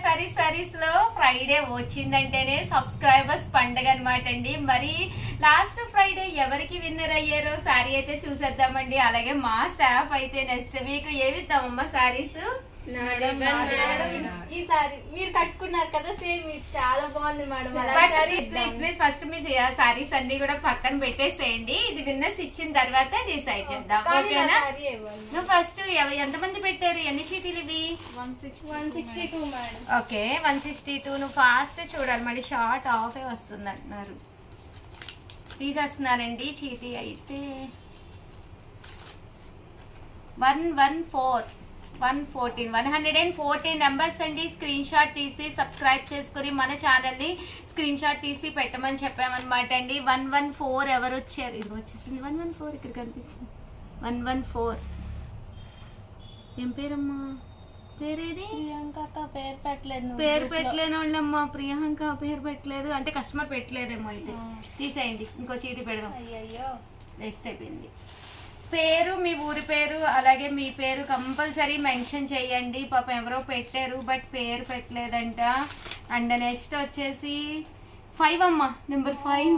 సారీస్ లో Friday వచ్చిందంటేనే subscribers పండగ అనమాట అండి. మరి లాస్ట్ ఫ్రైడే ఎవరికి విన్నర్ అయ్యారో సారీ అయితే చూసేద్దామండి. అలాగే మా స్టాఫ్ అయితే నెక్స్ట్ వీక్ ఏమిద్దామమ్మా సారీస్? ఈ సారీ మీరు కట్టుకున్నారు కదా, సేమ్ చాలా బాగుంది మేడం. ప్లీజ్ ఫస్ట్ మీ సారీస్ అన్ని కూడా పక్కన పెట్టేసేయండి. ఇది విన్నర్స్ ఇచ్చిన తర్వాత డిసైడ్ చేద్దాం, ఓకేనా? నువ్వు ఫస్ట్ ఎంతమంది పెట్టారు? ఎన్ని చీటీలు ఇవి? 162 మేడం. ఓకే 162. నువ్వు ఫాస్ట్ చూడాలి, మళ్ళీ షార్ట్ ఆఫే వస్తుంది అంటున్నారు. తీసేస్తున్నానండి చీటీ అయితే. 114 నెంబర్స్ అండి. స్క్రీన్ షాట్ తీసి సబ్స్క్రైబ్ చేసుకుని మన ఛానల్ ని స్క్రీన్ షాట్ తీసి పెట్టమని చెప్పామన్నమాట అండి. 114 ఎవరు వచ్చారు? ఇది వచ్చేసింది 114, ఇక్కడ కనిపించింది 114. ఏం పేరమ్మా? పేరేది? ప్రియాంక. పేరు పెట్టలేని వాళ్ళమ్మా. ప్రియాంక పేరు పెట్టలేదు అంటే కస్టమర్ పెట్టలేదేమో. అయితే తీసేయండి, ఇంకో చీటీ పెడదాం. అయ్యో వేస్ట్ అయిపోయింది. పేరు, మీ ఊరి పేరు, అలాగే మీ పేరు కంపల్సరీ మెన్షన్ చేయండి. పాపం ఎవరో పెట్టారు బట్ పేరు పెట్టలేదంట. అండ్ నెక్స్ట్ వచ్చేసి 5 అమ్మా, నెంబర్ 5.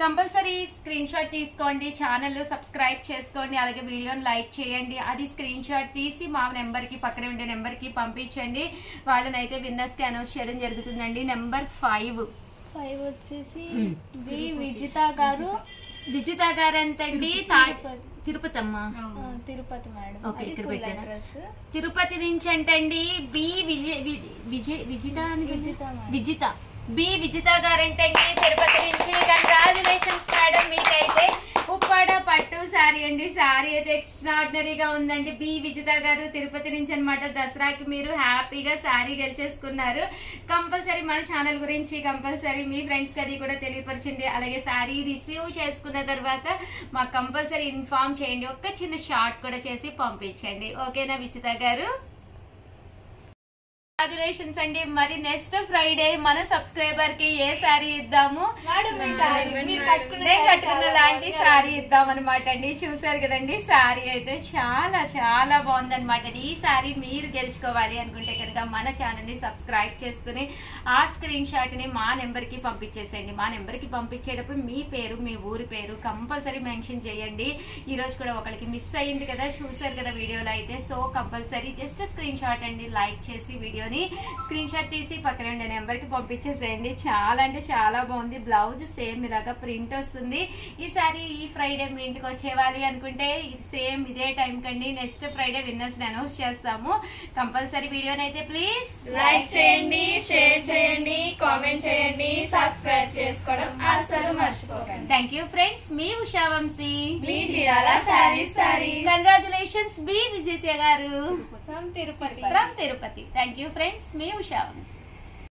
కంపల్సరీ స్క్రీన్ షాట్ తీసుకోండి, ఛానల్ సబ్స్క్రైబ్ చేసుకోండి, అలాగే వీడియోని లైక్ చేయండి. అది స్క్రీన్ షాట్ తీసి మా నెంబర్కి, పక్కనే ఉండే నెంబర్కి పంపించండి. వాళ్ళనైతే విన్నర్స్కి అనౌన్స్ చేయడం జరుగుతుందండి. నెంబర్ 5 వచ్చేసి విజిత గారు. విజిత గారు ఎంతండి? తిరుపతి అమ్మా. తిరుపతి మేడం. ఓకే, ఇక్కడ పెట్టారా? తిరుపతి నుంచి అంటండి. విజిత గారంటండి తిరుపతి నుంచి. కంగ్రాచులేషన్స్ మేడం, మీకైతే ఉప్పాడ పట్టు శారీ అండి. శారీ అయితే ఎక్స్ట్రాడినరీగా ఉందండి. విజిత గారు తిరుపతి నుంచి అనమాట. దసరాకి మీరు హ్యాపీగా శారీ గెలిచేసుకున్నారు. కంపల్సరీ మన ఛానల్ గురించి కంపల్సరీ మీ ఫ్రెండ్స్ కి అది కూడా తెలియపరచండి. అలాగే శారీ రిసీవ్ చేసుకున్న తర్వాత మాకు కంపల్సరీ ఇన్ఫార్మ్ చేయండి. ఒక్క చిన్న షార్ట్ కూడా చేసి పంపించండి, ఓకేనా విజిత గారు? కంగ్రాచులేషన్స్ అండి. మరి నెక్స్ట్ ఫ్రైడే మన సబ్స్క్రైబర్ కి ఏ శారీ ఇద్దాము? నేను కట్టుకున్న లాంటి శారీ ఇద్దాం అనమాట అండి. చూసారు కదండి, శారీ అయితే చాలా చాలా బాగుంది అనమాట. ఈ శారీ మీరు గెలుచుకోవాలి అనుకుంటే కనుక మన ఛానల్ ని సబ్స్క్రైబ్ చేసుకుని ఆ స్క్రీన్ షాట్ ని మా నెంబర్ కి పంపించేసేయండి. మా నెంబర్ కి పంపించేటప్పుడు మీ పేరు, మీ ఊరి పేరు కంపల్సరీ మెన్షన్ చేయండి. ఈ రోజు కూడా ఒకరికి మిస్ అయ్యింది కదా, చూసారు కదా వీడియోలో అయితే. So compulsory just screen shot అండి, లైక్ చేసి వీడియోని స్క్రీన్ షాట్ తీసి పక్కన ఉండే నెంబర్ కి పంపించేసేయండి. చాలా అంటే చాలా బాగుంది. బ్లౌజ్ సేమ్ ఇలాగా ప్రింట్ వస్తుంది. ఈ సారీ ఈ ఫ్రైడే మీ ఇంటికి వచ్చేవాలి అనుకుంటే సేమ్ ఇదే టైం కండి నెక్స్ట్ ఫ్రైడే విన్నర్స్ అనౌన్స్ చేస్తాము. కంపల్సరీ వీడియోని అయితే ప్లీజ్ లైక్ చేయండి, షేర్ చేయండి, కామెంట్ చేయండి, సబ్స్క్రైబ్ చేసుకోవడం అస్సలు మర్చిపోకండి. థ్యాంక్ యూ ఫ్రెండ్స్, మీ ఉషా వంశీ, మీ Chirala saris. Congratulations Vijitha garu from Tirupati. Thank you friends, మీ ఉషా వంశీ.